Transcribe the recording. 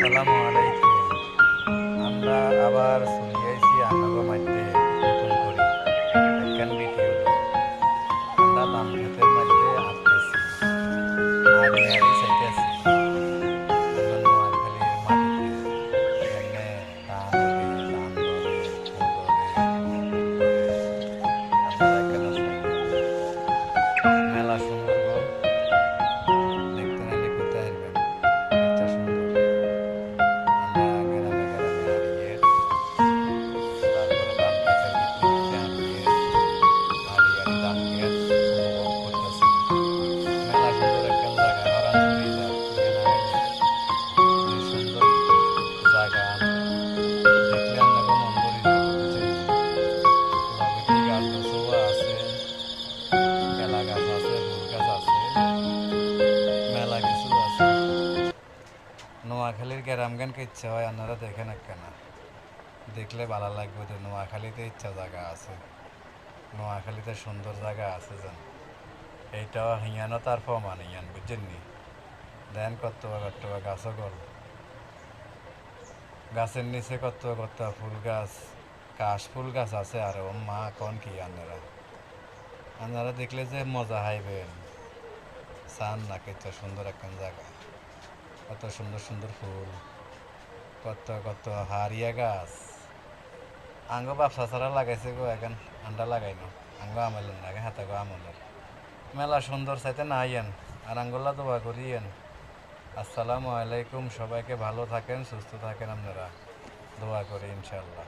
আসসালামু আলাইকুম। আমরা আবার চলে আইছি আনাগো মাঝে নতুন করে একখান ভিডিও লই। আমরা ধান ক্ষেতের মধ্যে হাঁটতেছি, আড়ি আড়ি চাইতেছি। আমরা নোয়াখালীর মাটিতে কেমনে ধান ওঠে, ধান ধরে, ফুল ধরে, ফুল ধরে। আপনারা এখানে চাইয়েন, মেলা সুন্দর গো। দেখতে নাইলে ঘুরতে আসবেন, ইচ্ছা সুন্দর। আমরা গ্রামে গ্রামে হারিয়ে তারপরে ধান ক্ষেতের ভিতরে ভিতরে হারিয়ে আড়ি আড়ি ধান ক্ষেত উপভোগ করতেছি। মেলা সুন্দর একটা জায়গা, হরান চড়ি যা এখানে আইলে যে সুন্দর জায়গা দেখলে আপনাকে মন ভরে যাবে, বুঝছেন নি? প্রকৃতি গাছ গাছও আছে, কেলা গাছ আছে, ফুল গাছ আছে, মেলা কিছু আছে। নোয়াখালীর গ্রামগানকে ইচ্ছা হয় আপনারা দেখেন একখানা, দেখলে ভালো লাগবে যে নোয়াখালীতে ইচ্ছা জায়গা আছে, নোয়াখালীতে সুন্দর জায়গা আছে যেন। এইটাও হিয়ানো তার প্রমাণ হিয়ান, বুঝছেন নি? দেন কত গাছও গল, গাছের নিচে কত ফুল গাছ, কাশ ফুল গাছ আছে। আর ও মা কন কি আপনারা আপনারা দেখলে যে মজা হাইবেন, চান না কত সুন্দর একখান জায়গা, কত সুন্দর সুন্দর ফুল, কত হারিয়া গাছ। আঙ্গ ব্যবসা ছাড়া লাগাইছে গো এখন, আন্ডা লাগাই না আঙ্গ আমলেন না হাতে গো আমলের। মেলা সুন্দর চাইতে না আইয়েন, আর আঙ্গুল্লা দোয়া করিয়েন। আসসালামু আলাইকুম, সবাইকে ভালো থাকেন, সুস্থ থাকেন, আপনারা দোয়া করি ইনশাল্লাহ।